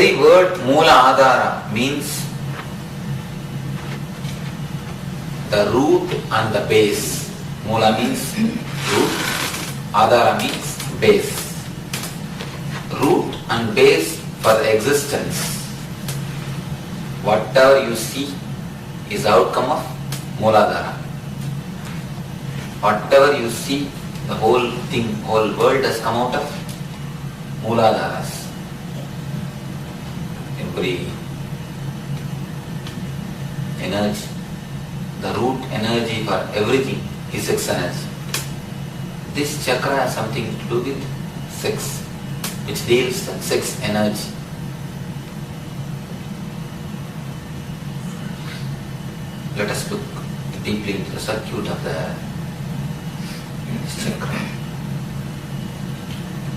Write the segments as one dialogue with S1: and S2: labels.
S1: very word Moola Adhara means the root and the base. Moola means root, Adhara means base. Root and base for the existence. Whatever you see is the outcome of Mooladhara. Whatever you see, the whole thing, whole world has come out of Mooladharas. Every energy, the root energy for everything is sex energy. This chakra has something to do with sex, which deals with sex energy. Let us look deeply into the circuit of the chakra.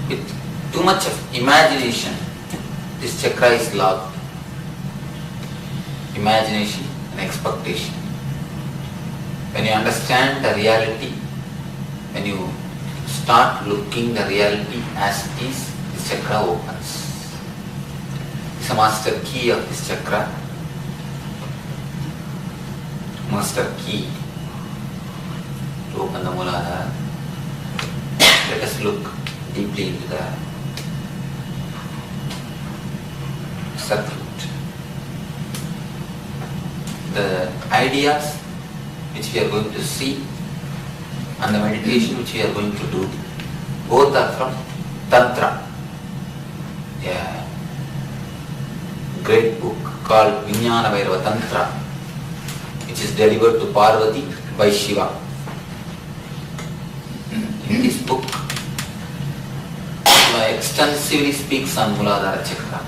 S1: With too much of imagination, this chakra is locked. Imagination and expectation. When you understand the reality, when you start looking the reality as it is, this chakra opens. It's a master key of this chakra. Master key to open the Mooladhara. Let us look deeply into the circuit. The ideas which we are going to see and the meditation which we are going to do, both are from Tantra, a great book called Vijnana Bhairava Tantra, which is delivered to Parvati by Shiva. In this book, Shiva extensively speaks on Mooladhara chakra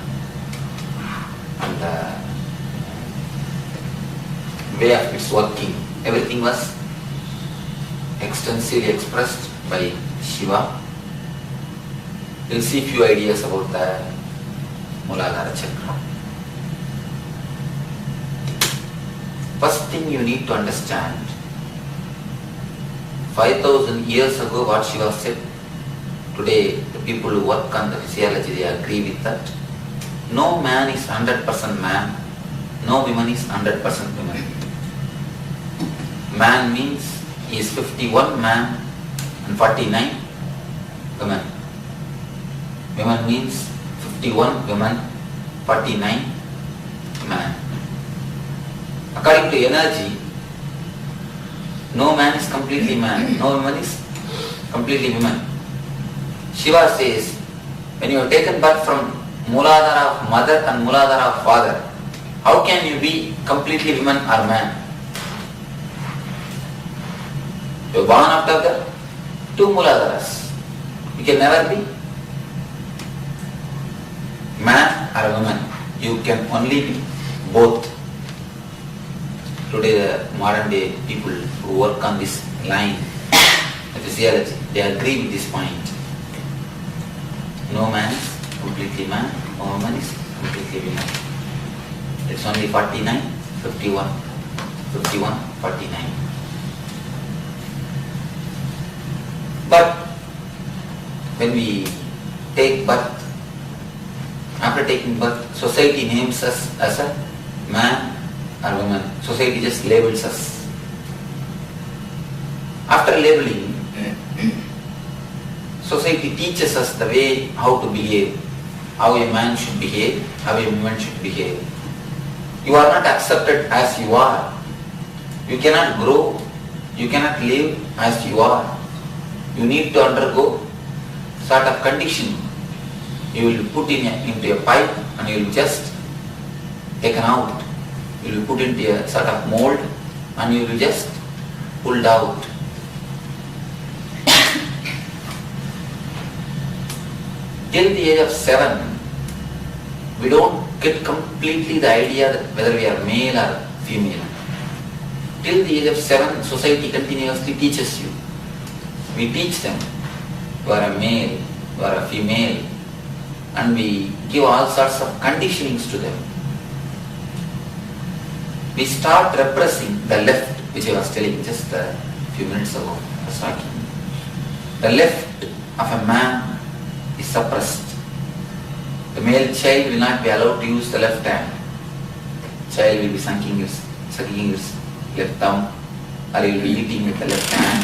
S1: and the way of its working. Everything was extensively expressed by Shiva. We'll see few ideas about the Mooladhara chakra. First thing you need to understand, 5,000 years ago what Shiva said, today the people who work on the physiology, they agree with that. No man is 100% man, no woman is 100% woman. Man means he is 51 man and 49 women. Woman means 51 women, 49 man. According to energy, no man is completely man, no woman is completely woman. Shiva says, when you have taken birth from Mooladhara of mother and Mooladhara of father, how can you be completely woman or man? You are born after the two Mooladharas. You can never be man or woman. You can only be both. Today the modern day people who work on this line, the physiology, they agree with this point. No man is completely man, no woman is completely woman. It's only 49, 51, 51, 49. But when we take birth, after taking birth, society names us as a man or woman. Society just labels us. After labeling, society teaches us the way how to behave, how a man should behave, how a woman should behave. You are not accepted as you are. You cannot grow, you cannot live as you are. You need to undergo sort of conditioning. You will be put into a pipe and you will just taken out. You will be put into a sort of mold and you will just pulled out. Till the age of 7, we don't get completely the idea that whether we are male or female. Till the age of 7, society continuously teaches you. We teach them, you are a male, you are a female, and we give all sorts of conditionings to them. We start repressing the left, which I was telling just a few minutes ago. I was talking. The left of a man is suppressed. The male child will not be allowed to use the left hand. Child will be sucking his left thumb, or he will be eating with the left hand,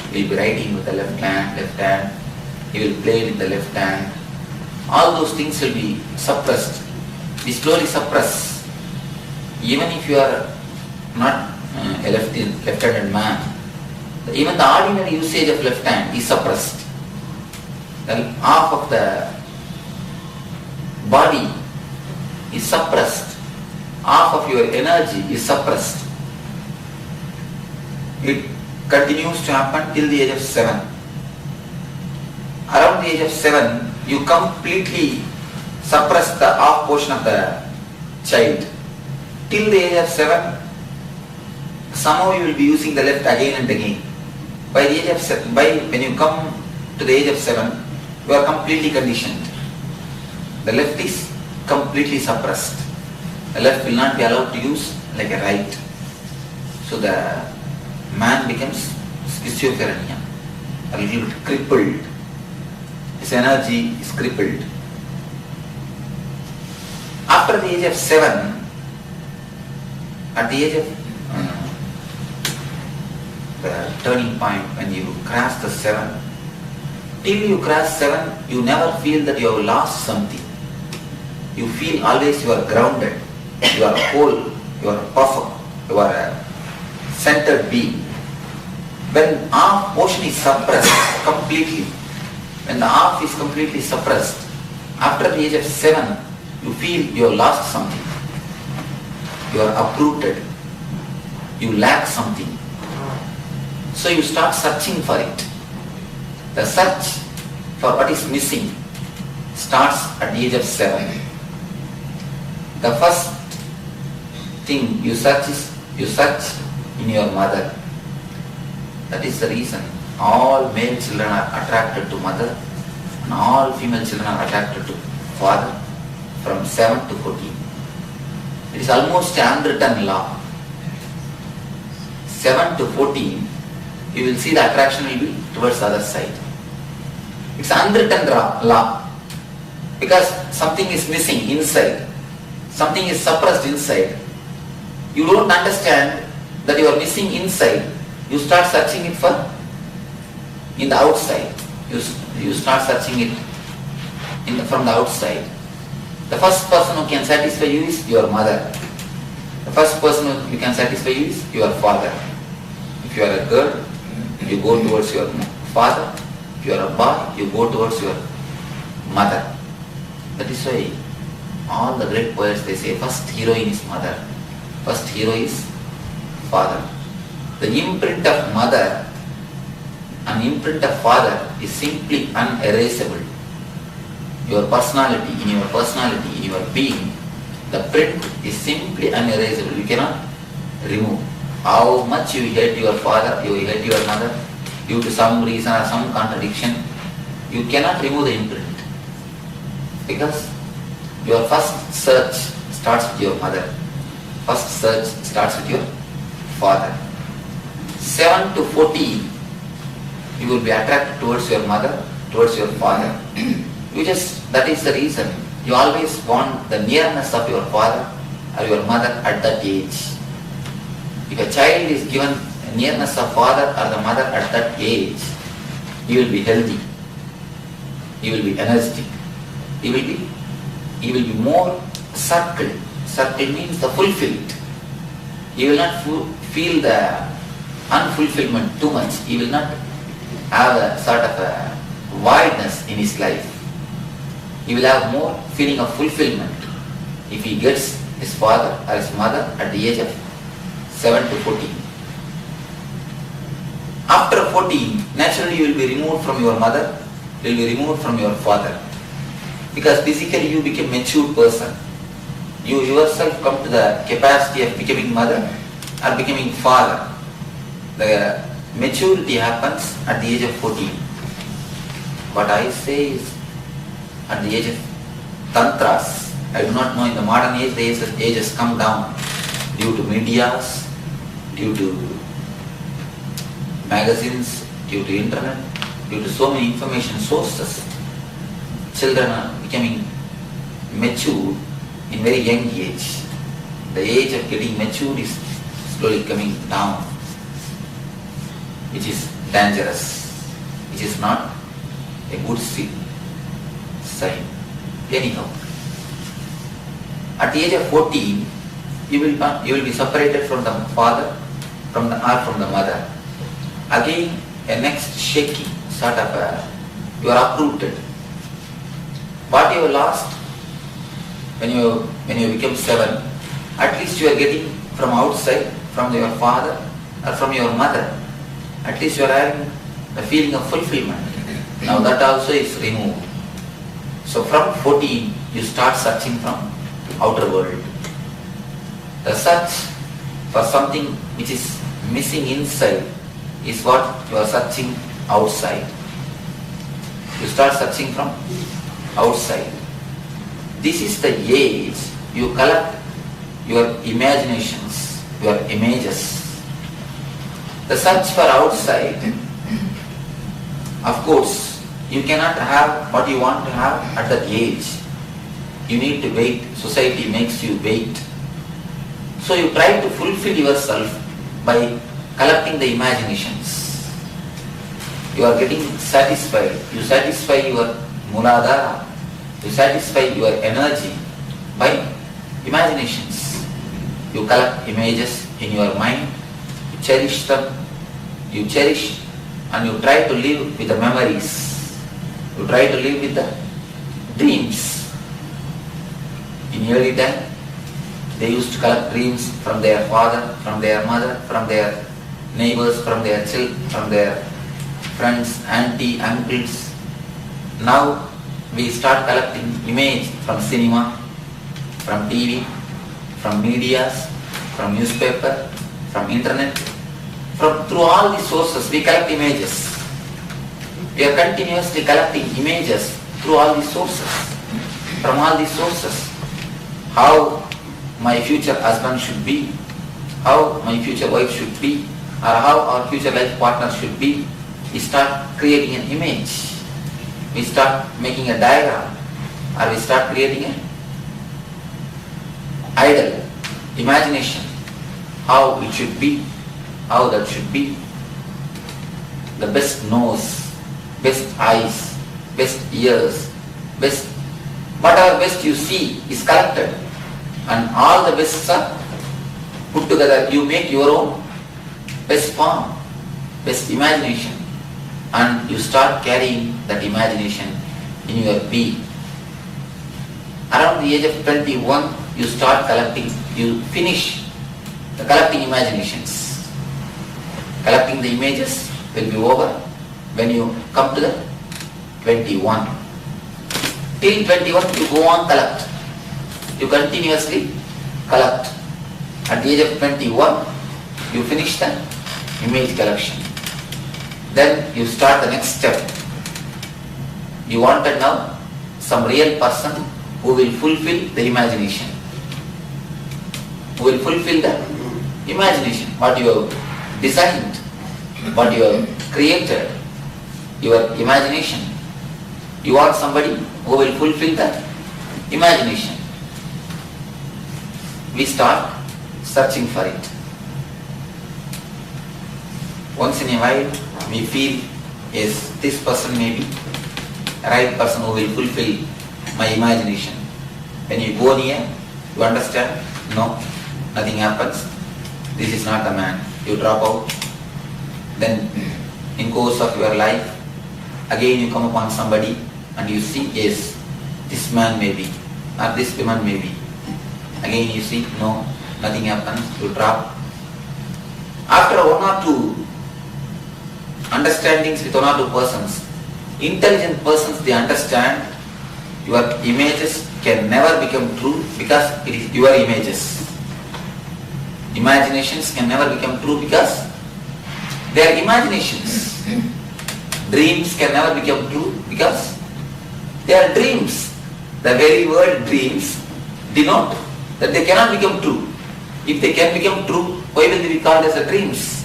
S1: he will be writing with the left hand, he will play with the left hand. All those things will be suppressed. We slowly suppress. Even if you are not a left-handed man, even the ordinary usage of left hand is suppressed. The half of the body is suppressed. Half of your energy is suppressed. It continues to happen till the age of 7. Around the age of 7, you completely suppress the half portion of the child. Till the age of 7, somehow you will be using the left again and again. By the age of 7, when you come to the age of 7, you are completely conditioned. The left is completely suppressed. The left will not be allowed to use like a right. So the man becomes schizophrenia, a little bit crippled. His energy is crippled. After the age of 7, at the age of the turning point, when you cross the 7, till you cross 7, you never feel that you have lost something. You feel always you are grounded, you are whole, you are perfect, you are a centered being. When half portion is suppressed completely, when the half is completely suppressed, after the age of 7, you feel you have lost something. You are uprooted. You lack something. So you start searching for it. The search for what is missing starts at the age of 7. The first thing you search in your mother. That is the reason all male children are attracted to mother and all female children are attracted to father from 7 to 14. It is almost an unwritten law. 7 to 14, you will see the attraction will be towards the other side. It's an unwritten law because something is missing inside. Something is suppressed inside. You don't understand that you are missing inside. You start searching it for in the outside. You start searching it from the outside. The first person who can satisfy you is your mother. The first person who can satisfy you is your father. If you are a girl, you go towards your father. If you are a boy, you go towards your mother. That is why all the great poets, they say first heroine is mother, first hero is father. The imprint of mother and imprint of father is simply unerasable. Your personality, in your being, the print is simply unerasable. You cannot remove. How much you hate your father, you hate your mother, due to some reason or some contradiction, you cannot remove the imprint. Because your first search starts with your mother. First search starts with your father. 7 to 14, you will be attracted towards your mother, towards your father. That is the reason you always want the nearness of your father or your mother at that age. If a child is given a nearness of father or the mother at that age, he will be healthy, he will be energetic, he will be more circled. Circled means the fulfilled. He will not feel the unfulfillment too much. He will not have a sort of a voidness in his life. He will have more feeling of fulfillment if he gets his father or his mother at the age of 7 to 14. After 14, naturally you will be removed from your mother, you will be removed from your father. Because physically you become a mature person. You yourself come to the capacity of becoming mother or becoming father. The maturity happens at the age of 14. What I say is at the age of tantras. I do not know, in the modern age the age has come down due to medias, due to magazines, due to internet, due to so many information sources. Children are becoming matured in very young age. The age of getting matured is slowly coming down, which is dangerous, which is not a good sign. Anyhow, at the age of 14, you will be separated from the father, from the mother. Again, a next shaky sort of you are uprooted. What you have lost when you become 7, at least you are getting from outside, from your father or from your mother. At least you are having the feeling of fulfillment. Now that also is removed. So from 14, you start searching from outer world. The search for something which is missing inside is what you are searching outside. You start searching from outside. This is the age you collect your imaginations, your images. The search for outside, of course, you cannot have what you want to have at that age. You need to wait. Society makes you wait. So you try to fulfill yourself by collecting the imaginations. You are getting satisfied. You satisfy your muladhara. You satisfy your energy by imaginations. You collect images in your mind. You cherish them. You cherish and you try to live with the memories. You try to live with the dreams. In early time, they used to collect dreams from their father, from their mother, from their neighbors, from their children, from their friends, auntie, uncles. Now we start collecting image from cinema, from TV, from medias, from newspaper, from internet. Through all these sources we collect images. We are continuously collecting images through all these sources. From all these sources. How my future husband should be, how my future wife should be, or how our future life partner should be. We start creating an image. We start making a diagram, or we start creating an idol, imagination, how it should be, how that should be. The best nose, best eyes, best ears, best, whatever best you see is collected, and all the bests are put together. You make your own best form, best imagination, and you start carrying that imagination in your being. Around the age of 21, you start collecting, you finish the collecting imaginations. Collecting the images will be over when you come to the 21. Till 21, you go on collect. You continuously collect. At the age of 21, you finish the image collection. Then you start the next step. You wanted now some real person who will fulfill the imagination. Who will fulfill the imagination, what you have designed, what you have created, your imagination. You want somebody who will fulfill the imagination. We start searching for it. Once in a while, we feel, yes, this person may be a right person who will fulfill my imagination. When you go near, you understand, no, nothing happens. This is not the man. You drop out. Then, in course of your life, again you come upon somebody and you see, yes, this man may be, or this woman may be. Again you see, no, nothing happens. You drop. After one or two understandings with one or two persons, intelligent persons, they understand your images can never become true because it is your images. Imaginations can never become true because they are imaginations. Dreams can never become true because they are dreams. The very word dreams denote that they cannot become true. If they can become true, why will they be called as a dreams?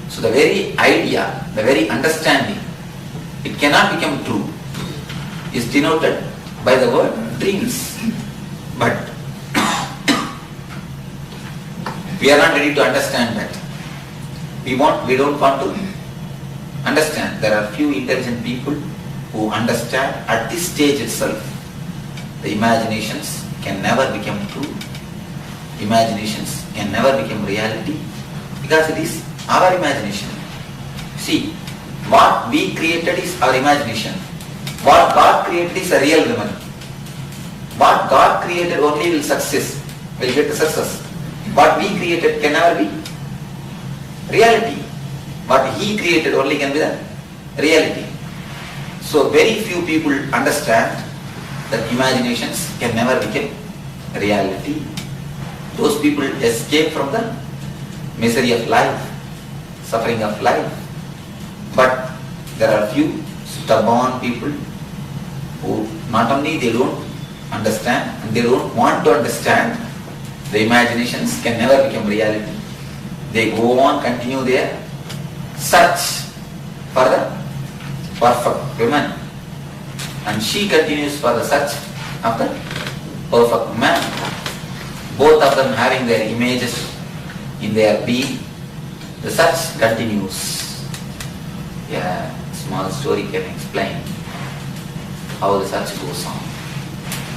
S1: So the very idea, the very understanding, it cannot become true, is denoted by the word dreams. But we are not ready to understand that. We don't want to understand. There are few intelligent people who understand at this stage itself. The imaginations can never become true. Imaginations can never become reality because it is our imagination. See, what we created is our imagination. What God created is a real woman. What God created only will get the success. What we created can never be reality. What He created only can be the reality. So very few people understand that imaginations can never become reality. Those people escape from the misery of life, suffering of life. But there are few stubborn people who not only they don't understand and they don't want to understand, the imaginations can never become reality. They go on, continue their search for the perfect woman, and she continues for the search of the perfect man. Both of them having their images in their being, the search continues. Yeah, small story can explain how the search goes on.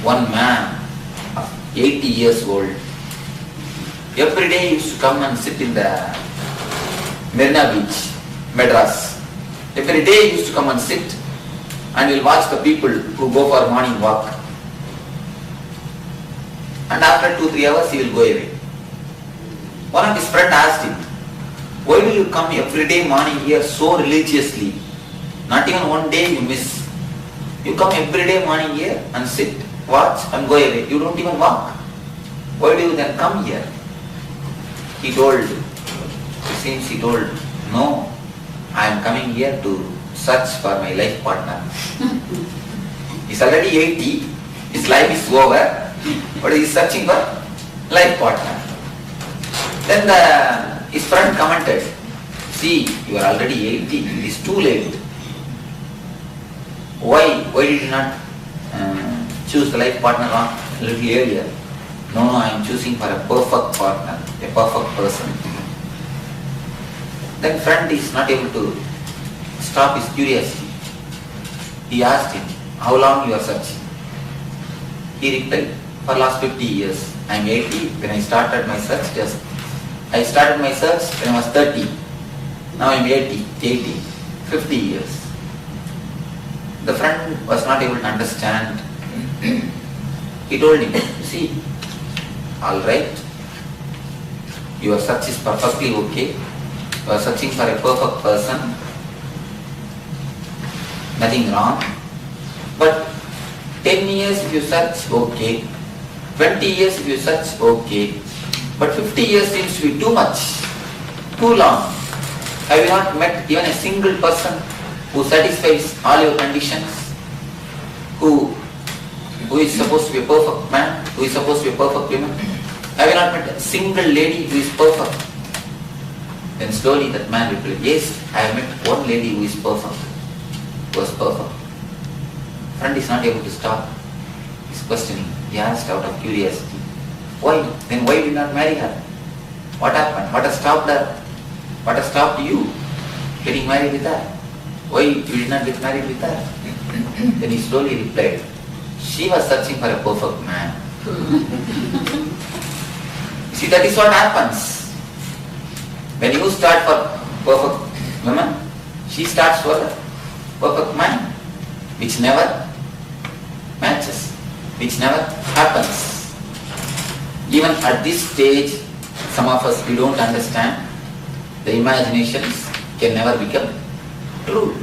S1: One man of 80 years old, every day used to come and sit in the Marina Beach, Madras. Every day he used to come and sit and will watch the people who go for morning walk. And after 2-3 hours he will go away. One of his friends asked him, why do you come every day morning here so religiously? Not even one day you miss. You come every day morning here and sit, watch and go away. You don't even walk. Why do you then come here? He told, no, I am coming here to search for my life partner. He's already 80, his life is over, but he is searching for life partner. Then his friend commented, see, you are already 80, it is too late. Why did you not choose the life partner a little earlier? No, I am choosing for a perfect partner, a perfect person. Then friend is not able to stop his curiosity. He asked him, how long you are searching? He replied, for last 50 years. I am 80. When I started my search, I started my search when I was 30. Now I am 80, 50 years. The friend was not able to understand. He told him, see, alright, your search is perfectly okay. You are searching for a perfect person. Nothing wrong. But 10 years if you search, okay. 20 years if you search, okay. But 50 years seems to be too much, too long. Have you not met even a single person who satisfies all your conditions? Who is supposed to be a perfect man? Who is supposed to be a perfect woman? Have you not met a single lady who is perfect? Then slowly that man replied, yes, I have met one lady who is perfect. Who was perfect. Friend is not able to stop his questioning. He asked out of curiosity, why? Then why did you not marry her? What happened? What has stopped her? What has stopped you getting married with her? Why you did not get married with her? Then he slowly replied, she was searching for a perfect man. See, that is what happens. When you start for perfect woman, she starts for a perfect man, which never matches, which never happens. Even at this stage, some of us, we don't understand. The imaginations can never become true.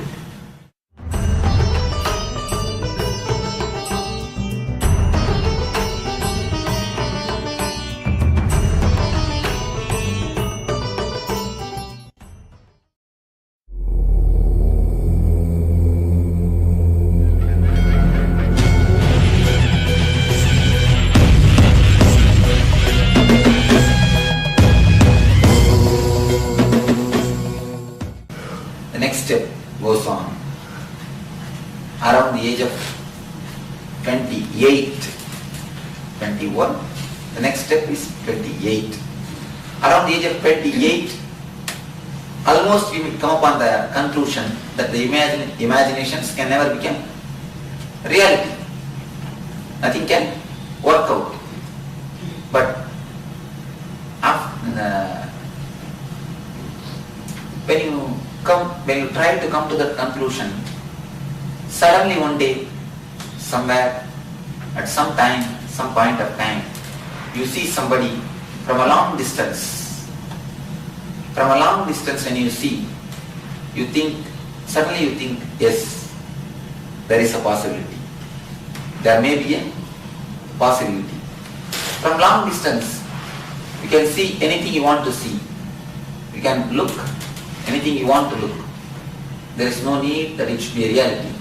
S1: Around the age of 28. 21. The next step is 28. Around the age of 28, almost we will come upon the conclusion that the imaginations can never become reality. Nothing can work out. But when you try to come to that conclusion, suddenly one day, somewhere, at some time, some point of time, you see somebody from a long distance. From a long distance when you see, suddenly you think, yes, there is a possibility. There may be a possibility. From long distance, you can see anything you want to see. You can look anything you want to look. There is no need that it should be a reality.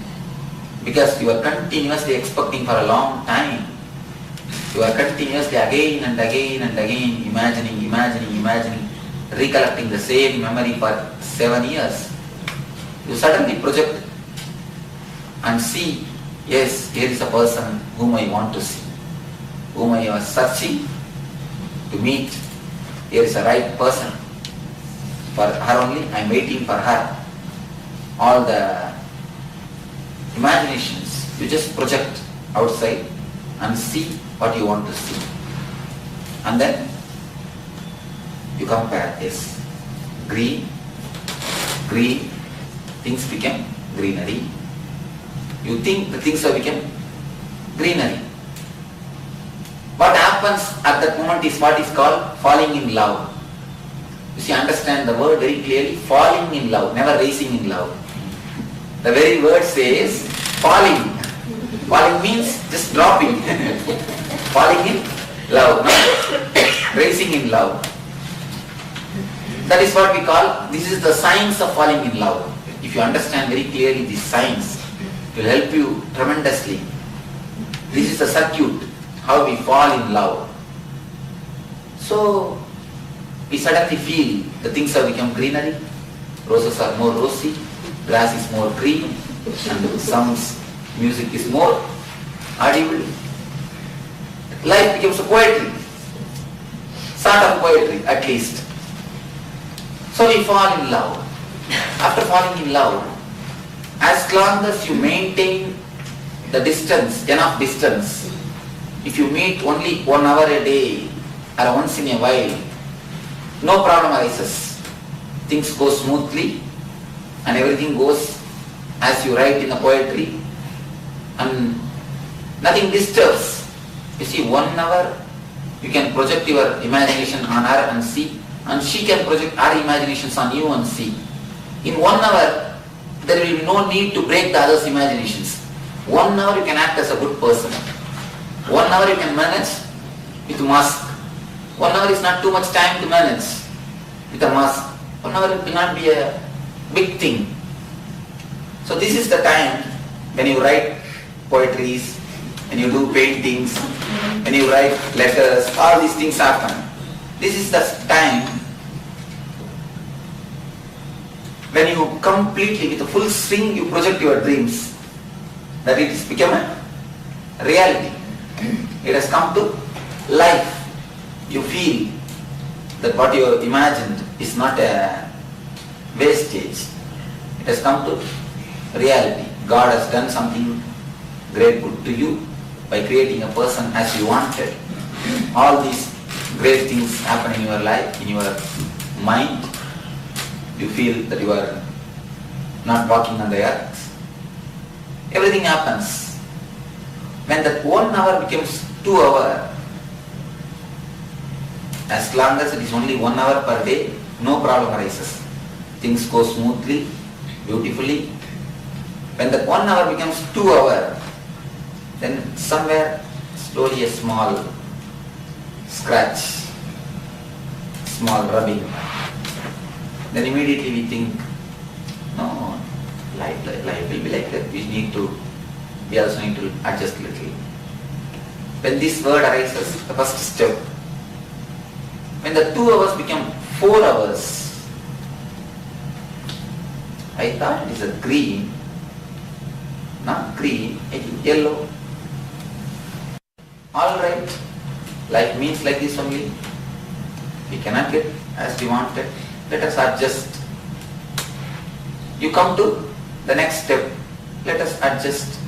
S1: Because you are continuously expecting for a long time. You are continuously again and again and again imagining, recollecting the same memory for 7 years. You suddenly project and see, yes, here is a person whom I want to see, whom I was searching to meet. Here is a right person. For her only, I am waiting for her. All the imaginations, you just project outside and see what you want to see. And then you compare this. Green, things become greenery. You think the things have become greenery. What happens at that moment is what is called falling in love. You see, understand the word very clearly, falling in love, never raising in love. The very word says falling. Falling means just dropping. Falling in love, not raising in love. That is what we call, this is the science of falling in love. If you understand very clearly this science, it will help you tremendously. This is the circuit, how we fall in love. So, we suddenly feel the things have become greenery, roses are more rosy, grass is more green, and sounds, music is more audible. Life becomes a poetry, sort of poetry at least. So we fall in love. After falling in love, as long as you maintain the distance, enough distance, if you meet only 1 hour a day or once in a while, no problem arises. Things go smoothly and everything goes as you write in the poetry and nothing disturbs. You see, 1 hour you can project your imagination on her and see, and she can project her imaginations on you and see. In 1 hour there will be no need to break the other's imaginations. 1 hour you can act as a good person. 1 hour you can manage with mask. 1 hour is not too much time to manage with a mask. 1 hour will not be a big thing. So this is the time when you write poetries, when you do paintings, when you write letters, all these things happen. This is the time when you completely, with a full swing, you project your dreams, that it has become a reality. It has come to life. You feel that what you have imagined is not a wastage. It has come to reality. God has done something great good to you by creating a person as you wanted. All these great things happen in your life, in your mind. You feel that you are not walking on the earth. Everything happens. When that 1 hour becomes 2 hours, as long as it is only 1 hour per day, no problem arises. Things go smoothly, beautifully. When that 1 hour becomes 2 hours, then somewhere slowly a small scratch, small rubbing. Then immediately we think, no, life will be like that. We also need to adjust a little. When this word arises, the first step, when the 2 hours become 4 hours, I thought it is a green, not green, it is yellow. Alright, life means like this only. We cannot get as we wanted. Let us adjust. You come to the next step. Let us adjust.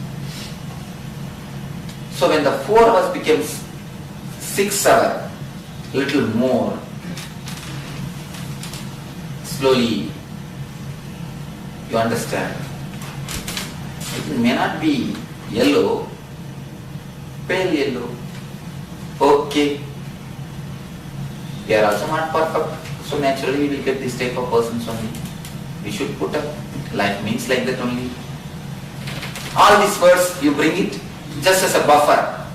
S1: So when the 4 hours becomes 6 hours, little more, slowly you understand. It may not be yellow, pale yellow. Okay. We are also not perfect. So naturally we will get this type of persons only. We should put up. Life means like that only. All these words you bring it just as a buffer.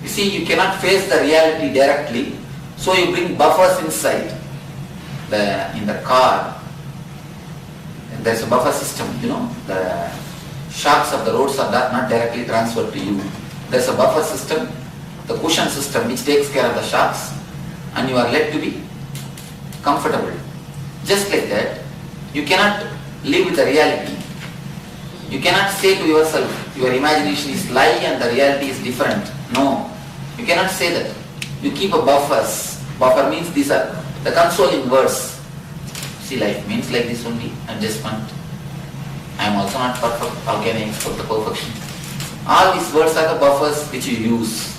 S1: You see, you cannot face the reality directly. So you bring buffers inside. In the car, there is a buffer system, the shocks of the roads are not directly transferred to you. There is a buffer system, the cushion system which takes care of the shocks, and you are led to be comfortable. Just like that, you cannot live with the reality. You cannot say to yourself, your imagination is lie and the reality is different. No, you cannot say that. You keep a buffers. Buffer means these are the consoling words. See, life means like this only, adjustment. I am also not perfect. How can I expect the perfection? All these words are the buffers which you use.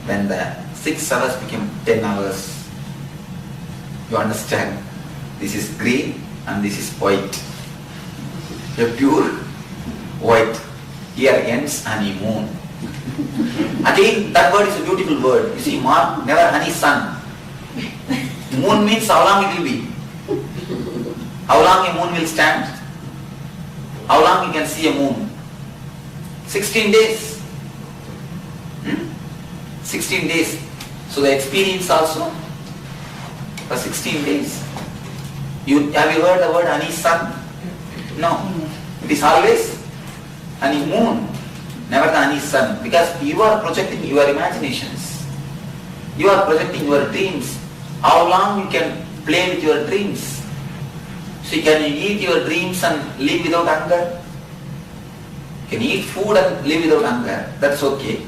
S1: When the 6 hours become 10 hours, you understand this is green and this is white. A pure white. Here ends honeymoon. Again, that word is a beautiful word. You see, Mark, never honey sun. Moon means how long it will be. How long a moon will stand? How long you can see a moon? 16 days. 16 days. So the experience also for 16 days. Have you heard the word honey sun? No. It is always honey moon, never the honey sun. Because you are projecting your imaginations. You are projecting your dreams. How long you can play with your dreams? So can you eat your dreams and live without hunger? You can eat food and live without hunger. That's okay.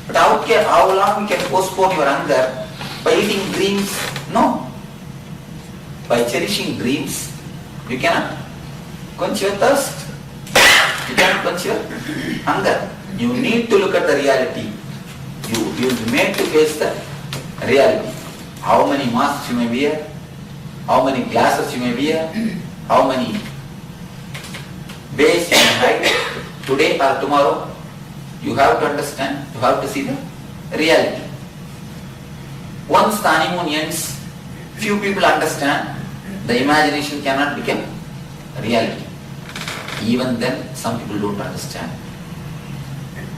S1: But how long you can postpone your hunger? By eating dreams? No. By cherishing dreams, you cannot quench your thirst. You cannot quench your hunger. You need to look at the reality. You made to face the reality. How many masks you may wear, how many glasses you may wear, how many ways you may hide, today or tomorrow, you have to understand, you have to see the reality. Once the honeymoon ends, few people understand the imagination cannot become reality. Even then, some people don't understand.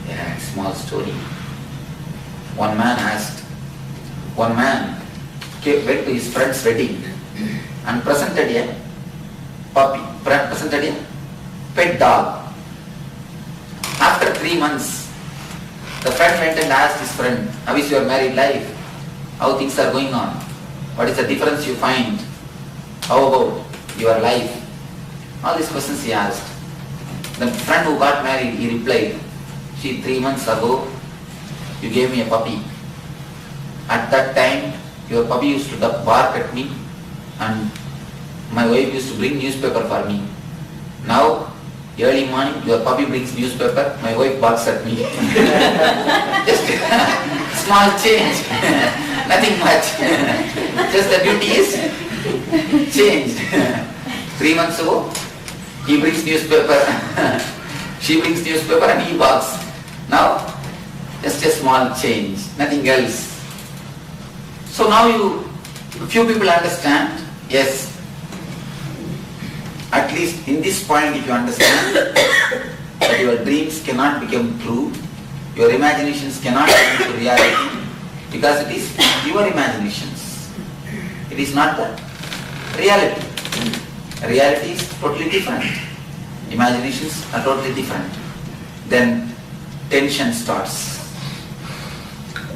S1: Yeah, small story. One man went to his friend's wedding and presented a puppy, presented a pet dog. After 3 months, the friend went and asked his friend, how is your married life? How things are going on? What is the difference you find? How about your life? All these questions he asked. The friend who got married, he replied, see, 3 months ago, you gave me a puppy. At that time, your puppy used to bark at me and my wife used to bring newspaper for me. Now, early morning, your puppy brings newspaper, my wife barks at me. Just small change, nothing much. Just the duty is changed. 3 months ago, he brings newspaper, she brings newspaper and he barks. Now, just a small change, nothing else. So now few people understand, yes, at least in this point if you understand that your dreams cannot become true, your imaginations cannot come into reality, because it is your imaginations. It is not the reality. Reality is totally different. Imaginations are totally different. Then tension starts.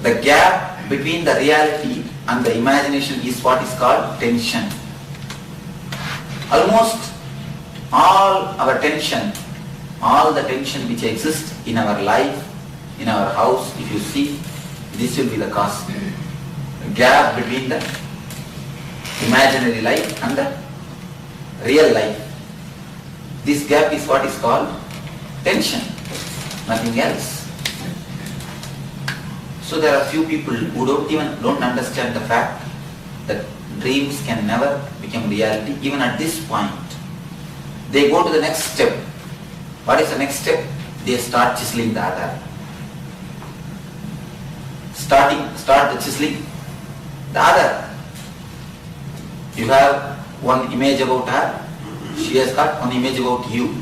S1: The gap between the reality and the imagination is what is called tension. Almost all our tension, all the tension which exists in our life in our house, if you see, this will be the cause. Gap between the imaginary life and the real life. This gap is what is called tension, nothing else. So there are few people who don't understand the fact that dreams can never become reality even at this point. They go to the next step. What is the next step? They start chiseling the other. Start chiseling the other. You have one image about her, she has got one image about you.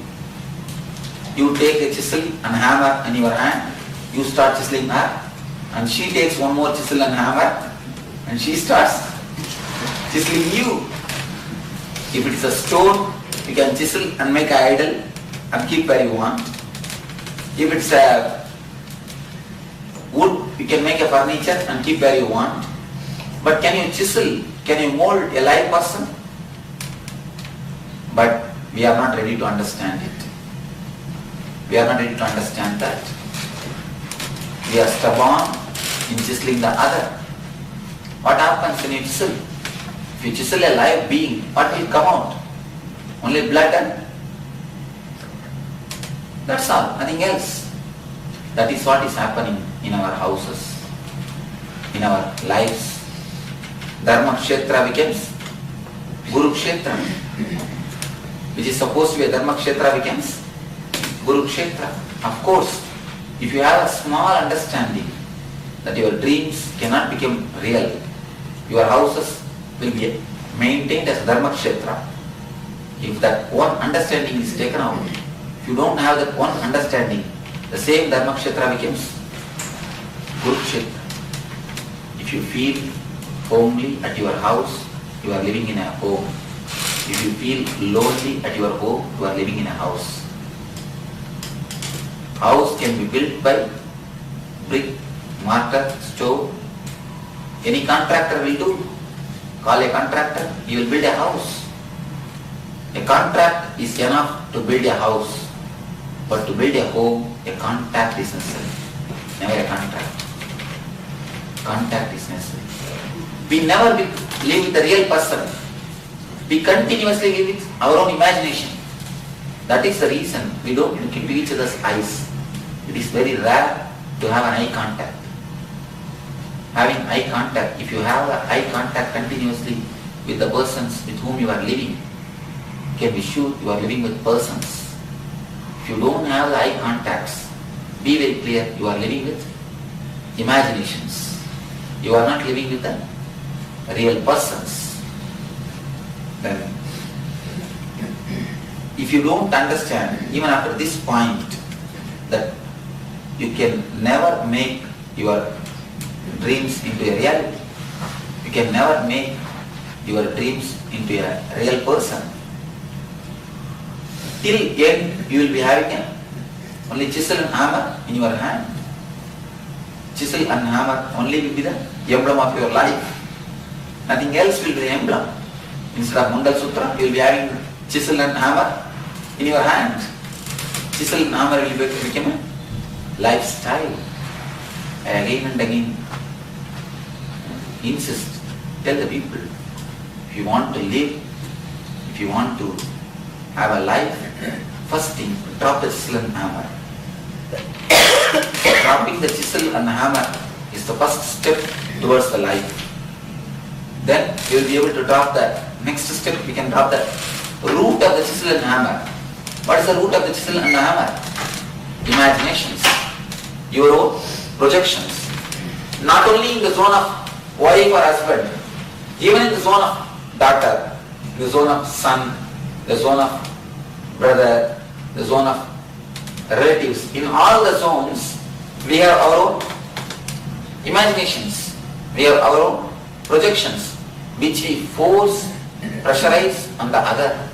S1: You take a chisel and hammer in your hand, you start chiseling her, and she takes one more chisel and hammer, and she starts chiseling you. If it is a stone, you can chisel and make an idol and keep where you want. If it's a wood, you can make a furniture and keep where you want. But can you chisel? Can you mold a live person? But we are not ready to understand it. We are not ready to understand that. We are stubborn in chiseling the other. What happens when you chisel? If you chisel a live being, what will come out? Only blood and that's all, nothing else. That is what is happening in our houses, in our lives. Dharma Kshetra becomes Guru Kshetra, which is supposed to be a Dharma Kshetra becomes Guru Kshetra. Of course, if you have a small understanding that your dreams cannot become real, your houses will be maintained as Dharma Kshetra. If that one understanding is taken out, if you don't have that one understanding, the same Dharma Kshetra becomes Guru Kshetra. If you feel homely at your house, you are living in a home. If you feel lonely at your home, you are living in a house. House can be built by brick, mortar, stone. Any contractor will do. Call a contractor, he will build a house. A contract is enough to build a house, but to build a home, a contact is necessary. Never a contract. Contact is necessary. We never live with the real person. We continuously live with our own imagination. That is the reason we don't look into each other's eyes. It is very rare to have an eye contact. Having eye contact, if you have eye contact continuously with the persons with whom you are living, you can be sure you are living with persons. If you don't have the eye contacts, be very clear, you are living with imaginations. You are not living with the real persons. Then, if you don't understand, even after this point, that you can never make your dreams into a reality. You can never make your dreams into a real person. Till end, you will be having only chisel and hammer in your hand. Chisel and hammer only will be the emblem of your life. Nothing else will be the emblem. Instead of Mandal Sutra, you will be having chisel and hammer in your hand. Chisel and hammer will become a lifestyle. Again and again, insist, tell the people, if you want to live, if you want to have a life, first thing, drop the chisel and hammer. Dropping the chisel and hammer is the first step towards the life. Then you will be able to drop the next step, we can drop the root of the chisel and hammer. What is the root of the chisel and the hammer? Imaginations, your own projections. Not only in the zone of wife or husband, even in the zone of daughter, the zone of son, the zone of brother, the zone of relatives. In all the zones, we have our own imaginations, we have our own projections, which we force, pressurize on the other.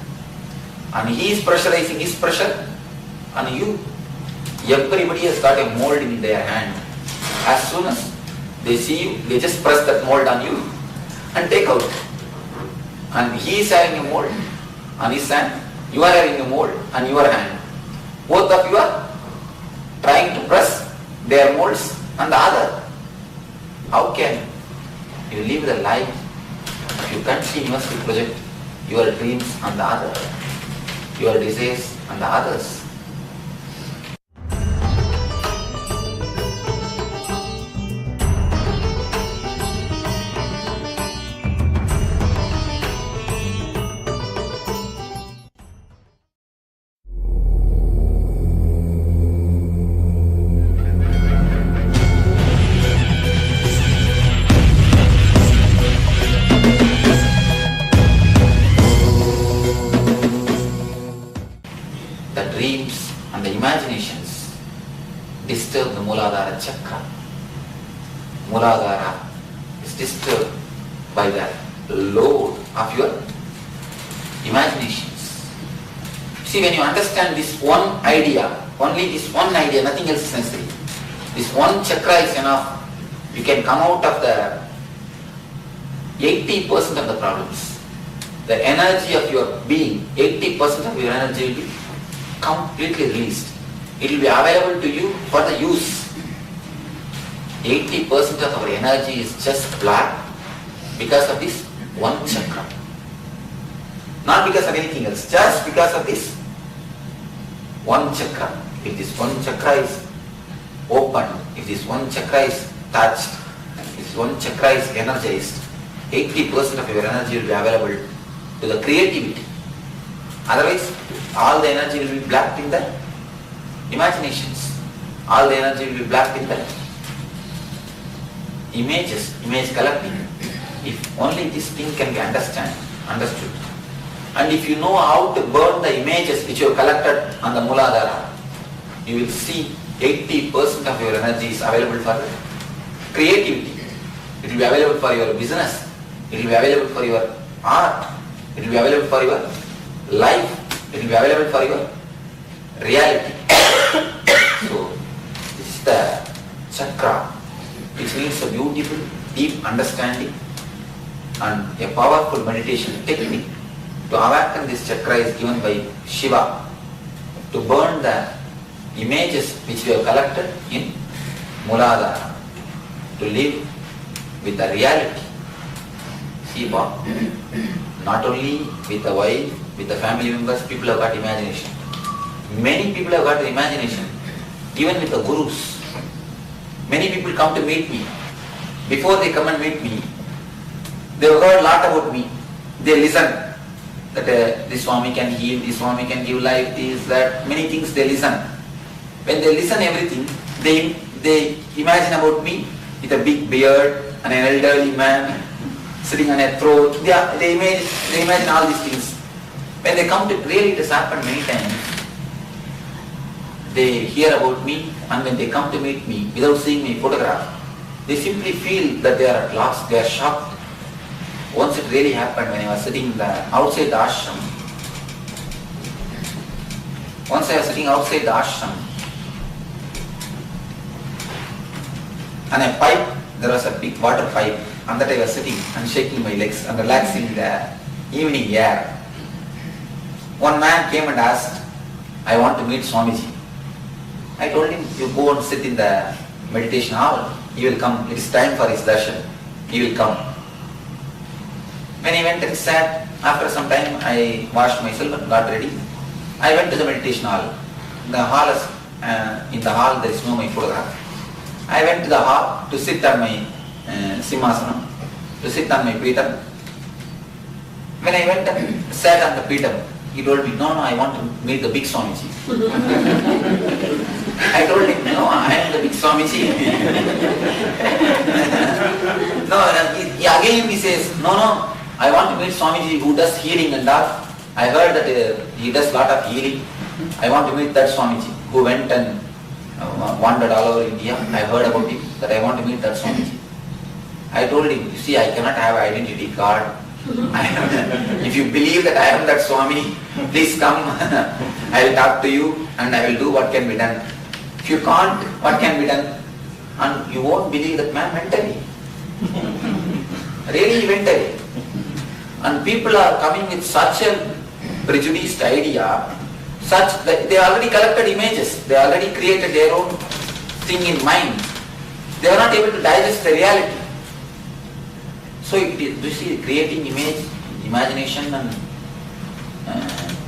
S1: And he is pressurizing his pressure on you. Everybody has got a mold in their hand. As soon as they see you, they just press that mold on you and take out. And he is having a mold on his hand, you are having a mold on your hand. Both of you are trying to press their molds on the other. How can you live the life if you continuously project your dreams on the other, your desires on the others? Dreams and the imaginations disturb the Muladhara chakra. Muladhara is disturbed by the load of your imaginations. See, when you understand this one idea, only this one idea, nothing else is necessary. This one chakra is enough. You can come out of the 80% of the problems. The energy of your being, 80% of your energy will be completely released. It will be available to you for the use. 80% of our energy is just black because of this one chakra. Not because of anything else, just because of this one chakra. If this one chakra is open, if this one chakra is touched, if this one chakra is energized, 80% of your energy will be available to the creativity. Otherwise, all the energy will be blocked in the imaginations. All the energy will be blocked in the images, image collecting. If only this thing can be understood. And if you know how to burn the images which you have collected on the Muladhara, you will see 80% of your energy is available for creativity. It will be available for your business. It will be available for your art. It will be available for your life. It will be available for your reality. So, this is the chakra, which needs a beautiful, deep understanding and a powerful meditation technique. To awaken this chakra is given by Shiva to burn the images which we have collected in Muladhara, to live with the reality. See, not only with the wife, with the family members, people have got imagination. Many people have got the imagination, even with the gurus. Many people come to meet me. Before they come and meet me, they have heard a lot about me. They listen that this Swami can heal, this Swami can give life, this, that, many things they listen. When they listen everything, they imagine about me with a big beard and an elderly man sitting on a throne. They imagine all these things. When they come to, really it has happened many times. They hear about me, and when they come to meet me without seeing my photograph, they simply feel that they are at lost, they are shocked. Once it really happened when I was sitting outside the ashram. Once I was sitting outside the ashram, and a pipe, there was a big water pipe, and that I was sitting and shaking my legs and relaxing the evening air. One man came and asked, I want to meet Swamiji. I told him, you go and sit in the meditation hall. He will come. It is time for his darshan. He will come. When I went and sat, after some time I washed myself and got ready. I went to the meditation hall. In the hall there is no my photograph. I went to the hall to sit on my simhasana, to sit on my peetham. When I went and sat on the peetham, he told me, no, I want to meet the big Swamiji. I told him, no, I am the big Swamiji. Again he says, no, I want to meet Swamiji who does healing and all. I heard that he does lot of healing. I want to meet that Swamiji who went and wandered all over India. I heard about him, that I want to meet that Swamiji. I told him, you see, I cannot have an identity card. If you believe that I am that Swami, please come. I will talk to you and I will do what can be done. If you can't, what can be done? And you won't believe that man mentally. Really mentally. And people are coming with such a prejudiced idea, such that they already collected images, they already created their own thing in mind, they are not able to digest the reality. So you see, creating image, imagination and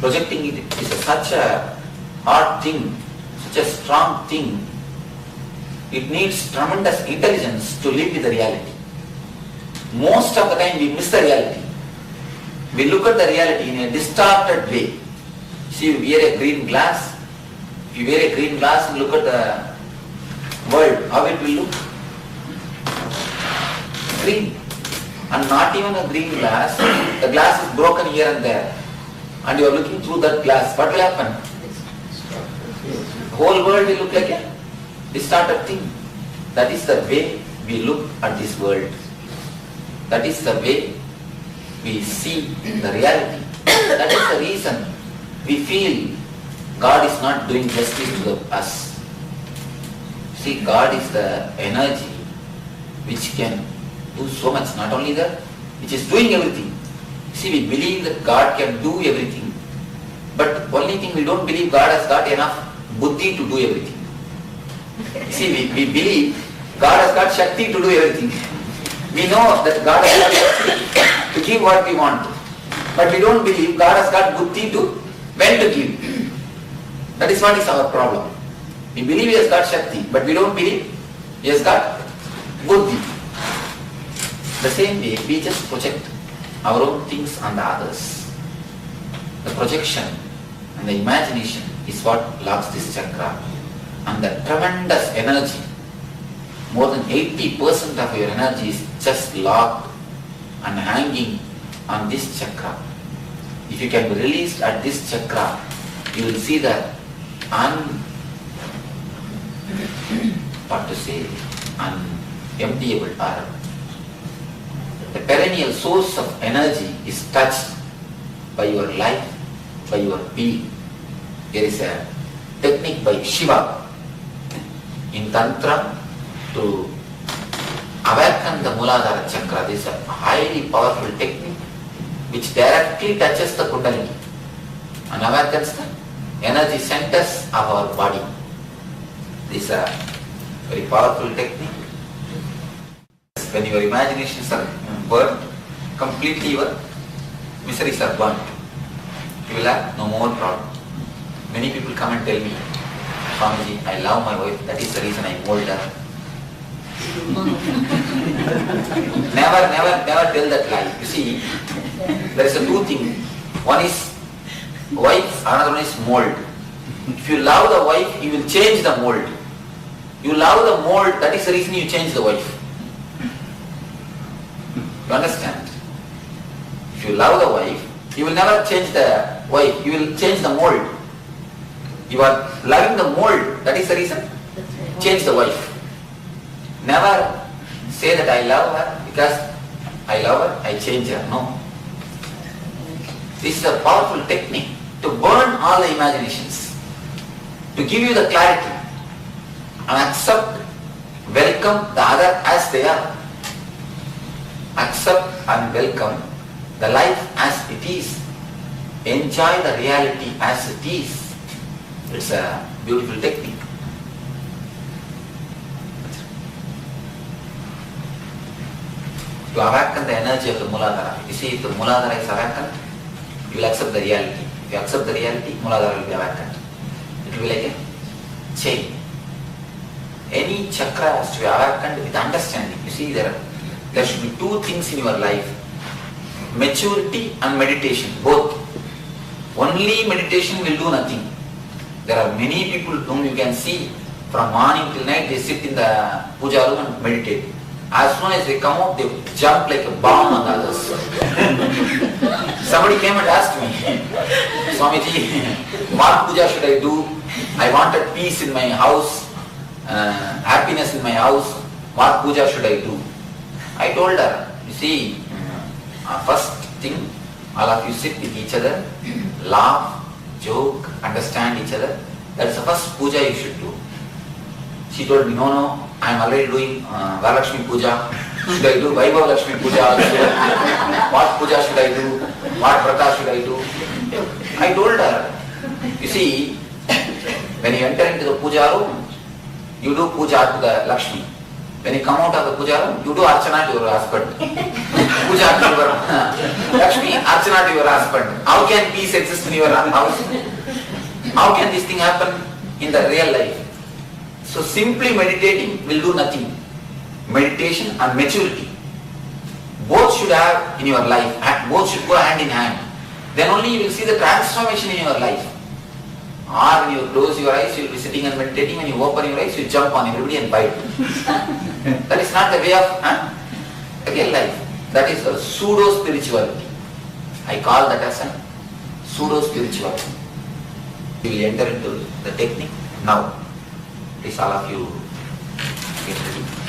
S1: projecting it is such a hard thing, such a strong thing. It needs tremendous intelligence to live with the reality. Most of the time we miss the reality. We look at the reality in a distorted way. See, you wear a green glass. If you wear a green glass and look at the world, how it will look? Green. And not even a green glass. The glass is broken here and there. And you are looking through that glass. What will happen? The whole world will look like a distorted thing. That is the way we look at this world. That is the way we see the reality. That is the reason we feel God is not doing justice to us. See, God is the energy which can do so much, not only that, which is doing everything. See, we believe that God can do everything, but only thing we don't believe God has got enough buddhi to do everything. See, we believe God has got shakti to do everything. We know that God has got shakti to give what we want, but we don't believe God has got buddhi to when to give. That is what is our problem. We believe He has got shakti, but we don't believe He has got buddhi. The same way, we just project our own things on the others. The projection and the imagination is what locks this chakra. And the tremendous energy, more than 80% of your energy is just locked and hanging on this chakra. If you can be released at this chakra, you will see the unemptiable or the perennial source of energy is touched by your life, by your being. There is a technique by Shiva in Tantra to awaken the Muladhara chakra. This is a highly powerful technique which directly touches the Kundalini and awakens the energy centers of our body. This is a very powerful technique. When your imaginations are burnt, completely your miseries are burnt. You will have no more problem. Many people come and tell me, Swamiji, I love my wife, that is the reason I mold her. Never tell that lie. You see, there is a two things. One is wife, another one is mold. If you love the wife, you will change the mold. You love the mold, that is the reason you change the wife. You understand? If you love the wife, you will never change the wife, you will change the mold. You are loving the mold, that is the reason. Change the wife. Never say that I love her because I love her, I change her. No. This is a powerful technique to burn all the imaginations, to give you the clarity and accept, welcome the other as they are. Accept and welcome the life as it is. Enjoy the reality as it is. It's a beautiful technique. To awaken the energy of the Muladhara. You see, if the Muladhara is awakened, you will accept the reality. If you accept the reality, Muladhara will be awakened. It will be like a chain. Any chakra has to be awakened with understanding. You see, there should be two things in your life. Maturity and meditation, both. Only meditation will do nothing. There are many people whom you can see from morning till night, they sit in the puja room and meditate. As soon as they come out, they jump like a bomb on the others. Somebody came and asked me, Swamiji, what puja should I do? I wanted peace in my house, happiness in my house. What puja should I do? I told her, you see, first thing, all of you sit with each other, laugh, joke, understand each other. That's the first puja you should do. She told me, no, I am already doing Varalakshmi puja. Should I do Vaibhav Lakshmi puja also? What puja should I do? What vrata should I do? I told her, you see, when you enter into the puja room, You do puja to the Lakshmi. When you come out of the puja room, you do archana to your husband. Puja to your Lakshmi, archana to your husband. How can peace exist in your house? How can this thing happen in the real life? So simply meditating will do nothing. Meditation and maturity, both should have in your life, both should go hand in hand. Then only you will see the transformation in your life. Or when you close your eyes, you will be sitting and meditating. When you open your eyes, you jump on everybody and bite. That is not the way of real life. That is a pseudo-spirituality. I call that as a pseudo-spirituality. We will enter into the technique now. Please all of you get ready.